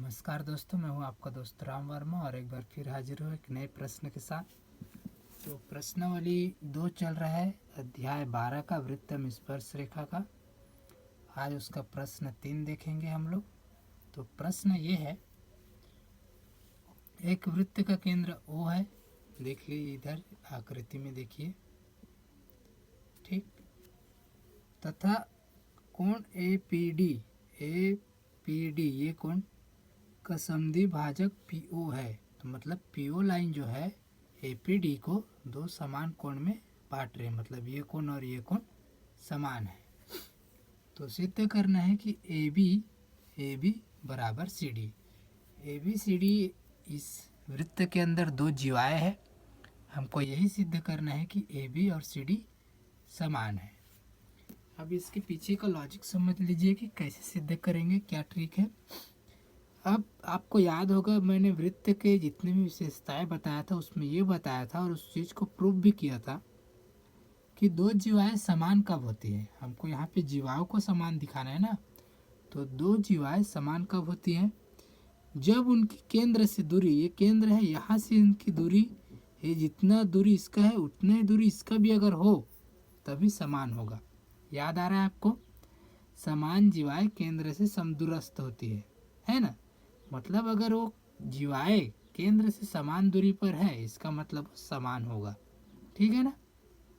नमस्कार दोस्तों, मैं हूं आपका दोस्त राम वर्मा और एक बार फिर हाजिर हूं एक नए प्रश्न के साथ। तो प्रश्नावली 2 चल रहा है, अध्याय 12 का वृत्तम स्पर्श रेखा का। आज उसका प्रश्न 3 देखेंगे हम लोग। तो प्रश्न ये है, एक वृत्त का केंद्र O है, देख लीजिए इधर आकृति में देखिए, ठीक, तथा कोण APD ये कोण का समद्वि भाजक PO है। तो मतलब PO लाइन जो है APD को दो समान कोण में बांट रहे हैं, मतलब ये कोण और ये कोण समान है। तो सिद्ध करना है कि AB बराबर CD। ABCD इस वृत्त के अंदर दो जीवाएं हैं, हमको यही सिद्ध करना है कि AB और CD समान है। अब इसके पीछे का लॉजिक समझ लीजिए कि कैसे सिद्ध करेंगे, क्या ट्रिक है। अब आपको याद होगा, मैंने वृत्त के जितने भी विशेषताएं बताया था उसमें ये बताया था और उस चीज़ को प्रूव भी किया था कि दो जीवाएं समान कब होती है। हमको यहाँ पे जीवाओं को समान दिखाना है ना, तो दो जीवाएं समान कब होती हैं, जब उनकी केंद्र से दूरी, ये केंद्र है, यहाँ से इनकी दूरी, ये जितना दूरी इसका है उतने ही दूरी इसका भी अगर हो तभी समान होगा। याद आ रहा है आपको? समान जीवाएं केंद्र से समदूरस्थ होती है ना। मतलब अगर वो जीवाएं केंद्र से समान दूरी पर है, इसका मतलब समान होगा, ठीक है ना।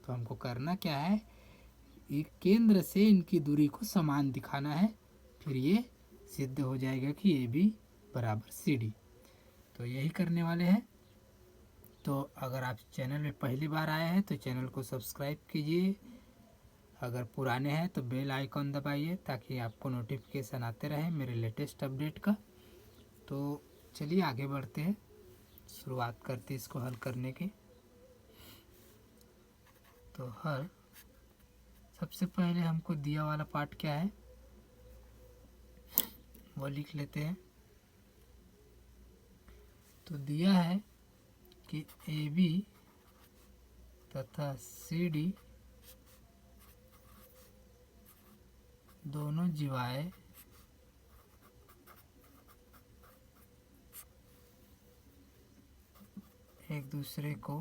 तो हमको करना क्या है, ये केंद्र से इनकी दूरी को समान दिखाना है, फिर ये सिद्ध हो जाएगा कि AB बराबर CD। तो यही करने वाले हैं। तो अगर आप चैनल में पहली बार आए हैं तो चैनल को सब्सक्राइब कीजिए, अगर पुराने हैं तो बेल आइकॉन दबाइए ताकि आपको नोटिफिकेशन आते रहे मेरे लेटेस्ट अपडेट का। तो चलिए आगे बढ़ते हैं, शुरुआत करते हैं इसको हल करने की। तो हल सबसे पहले हमको दिया वाला पार्ट क्या है वो लिख लेते हैं। तो दिया है कि AB तथा CD दोनों जीवाएं एक दूसरे को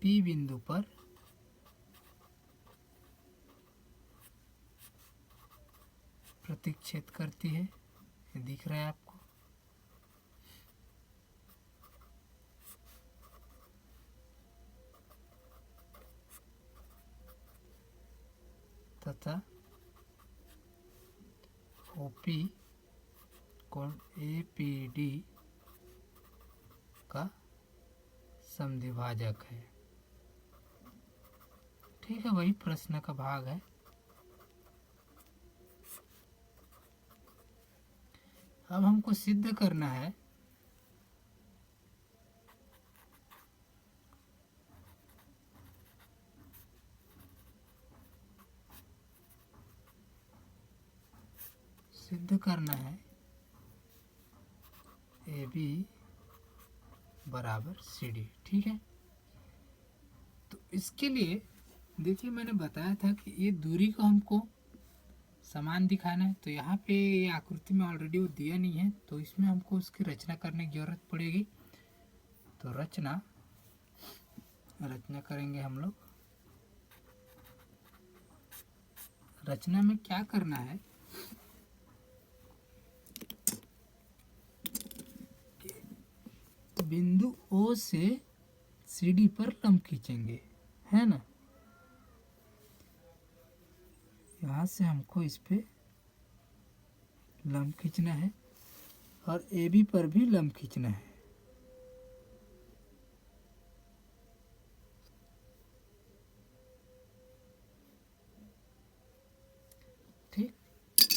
P बिंदु पर प्रतिच्छेद करती है। ये दिख रहा है आपको? तथा OP कोण APD का समद्विभाजक है। ठीक है, वही प्रश्न का भाग है। अब हमको सिद्ध करना है AB बराबर CD। ठीक है, तो इसके लिए देखिए मैंने बताया था कि ये दूरी को हमको समान दिखाना है। तो यहाँ पे ये आकृति में ऑलरेडी वो दिया नहीं है, तो इसमें हमको उसकी रचना करने की जरूरत पड़ेगी। तो रचना करेंगे हम लोग। रचना में क्या करना है, बिंदु O से CD पर लंब खींचेंगे, है ना। यहाँ से हमको इस पे लंब खींचना है और AB पर भी लंब खींचना है। ठीक,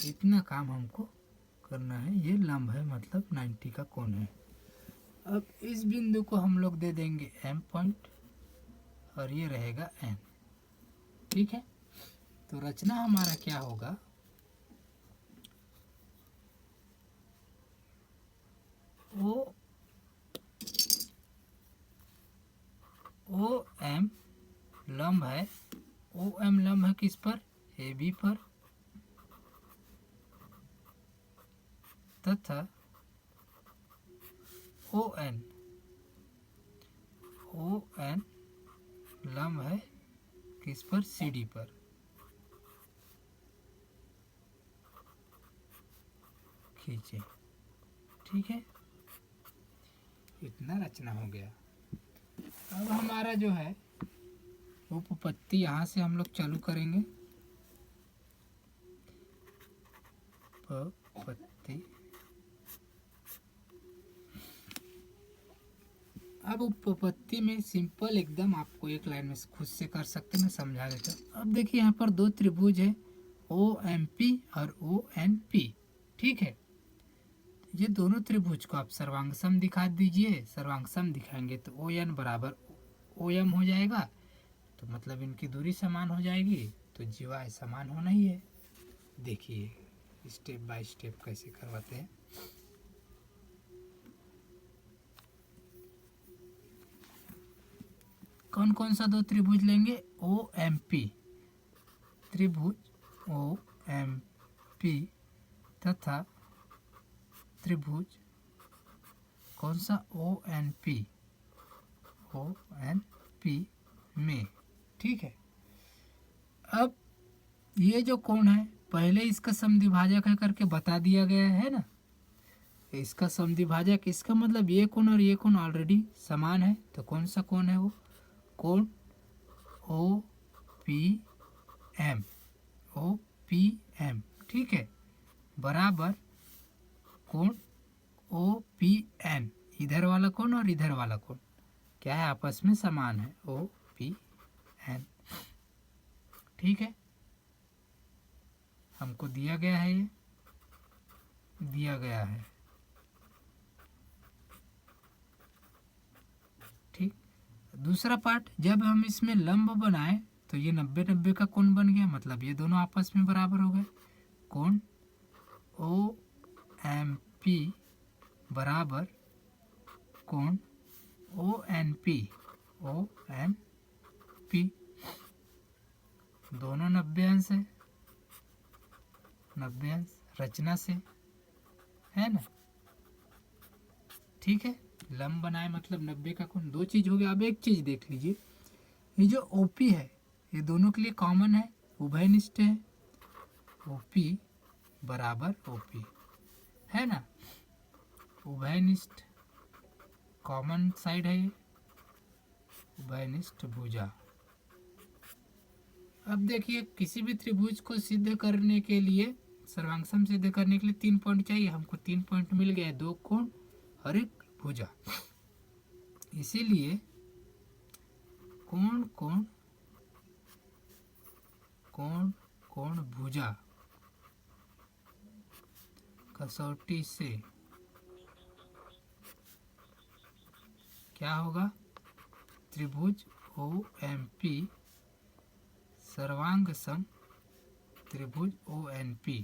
इतना काम हमको करना है। ये लंब है, मतलब 90 का कोण है। अब इस बिंदु को हम लोग दे देंगे M पॉइंट और ये रहेगा N। ठीक है, तो रचना हमारा क्या होगा, OM लंब है। OM लंब है किस पर, ए बी पर तथा ओ एन लंब है किस पर, सी डी पर। खींचे, ठीक है, इतना रचना हो गया। अब हमारा जो है उपपत्ति यहाँ से हम लोग चालू करेंगे। उपपत्ति, अब उपपत्ति में सिंपल एकदम आपको एक लाइन में खुद से कर सकते, मैं समझा देता हूँ। अब देखिए यहाँ पर दो त्रिभुज है ओ एम पी और ओ एन पी, ठीक है। ये दोनों त्रिभुज को आप सर्वांग सम दिखा दीजिए। सर्वांग सम दिखाएंगे तो ओ एन बराबर ओ एम हो जाएगा, तो मतलब इनकी दूरी समान हो जाएगी, तो जीवा समान होना ही है। देखिए स्टेप बाय स्टेप कैसे करवाते हैं। कौन कौन सा दो त्रिभुज लेंगे, ओ एम पी, त्रिभुज ओ एम पी तथा त्रिभुज कौन सा, ओ एन पी में, ठीक है। अब ये जो कोण है पहले इसका समद्विभाजक है करके बता दिया गया है ना, इसका समद्विभाजक, इसका मतलब ये कोण और ये कोण ऑलरेडी समान है। तो कौन सा कोण है वो, कोण ओ पी एम, ठीक है, बराबर कोण ओ पी एन, इधर वाला कोण और इधर वाला कोण क्या है, आपस में समान है, ओ पी एन, ठीक है। हमको दिया गया है, ये दिया गया है, ठीक। दूसरा पार्ट, जब हम इसमें लंब बनाए तो ये 90-90 का कोण बन गया, मतलब ये दोनों आपस में बराबर हो गए। कोण ओ एम पी बराबर कोण ओ एन पी, दोनों 90 अंश है, 90 अंश रचना से, है ना, ठीक है। लंब बनाए मतलब 90 का कोण, दो चीज हो गया। अब एक चीज देख लीजिए, ये जो ओपी है ये दोनों के लिए कॉमन है, उभयनिष्ठ है, ओपी बराबर ओपी, है ना, उभयनिष्ठ कॉमन साइड है ये, उभयनिष्ठ भुजा। अब देखिए किसी भी त्रिभुज को सिद्ध करने के लिए, सर्वांग सम सिद्ध करने के लिए 3 पॉइंट चाहिए, हमको 3 पॉइंट मिल गया, 2 कोण और 1 भुजा। इसीलिए कोण कोण कोण कोण भुजा कसौटी से क्या होगा, त्रिभुज ओ एम पी सर्वांग सम त्रिभुज ओ एन पी,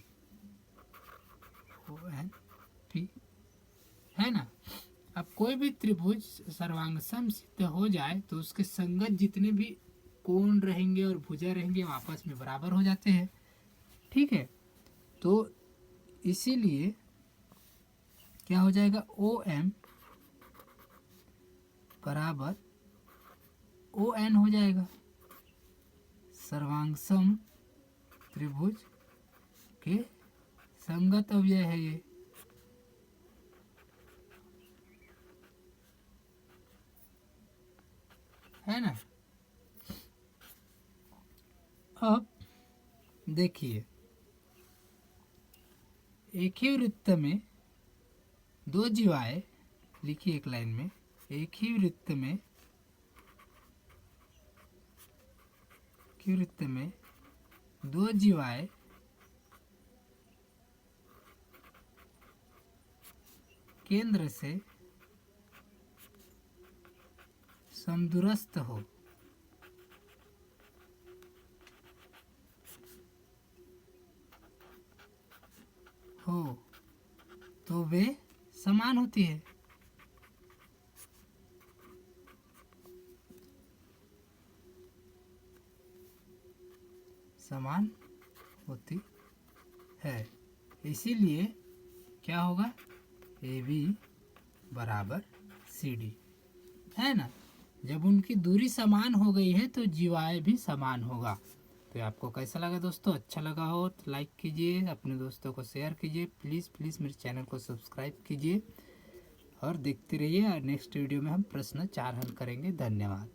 है ना। अब कोई भी त्रिभुज सर्वांग सम सिद्ध हो जाए तो उसके संगत जितने भी कोण रहेंगे और भुजा रहेंगे वो आपस में बराबर हो जाते हैं, ठीक है। तो इसीलिए क्या हो जाएगा, ओ एम बराबर ओ एन हो जाएगा, सर्वांग सम त्रिभुज के संगत अवयव है ये, है ना। अब देखिए एक ही वृत्त में दो जीवाएं, लिखिए एक लाइन में, एक ही वृत्त में दो जीवाएं केंद्र से समदूरस्थ हो तो वे समान होती है। समान होती है। इसीलिए क्या होगा, ए बी बराबर सी डी, है ना। जब उनकी दूरी समान हो गई है तो जीवाएँ भी समान होगा। तो आपको कैसा लगा दोस्तों? अच्छा लगा हो तो लाइक कीजिए, अपने दोस्तों को शेयर कीजिए, प्लीज़ प्लीज़ मेरे चैनल को सब्सक्राइब कीजिए और देखते रहिए। नेक्स्ट वीडियो में हम प्रश्न 4 हल करेंगे। धन्यवाद।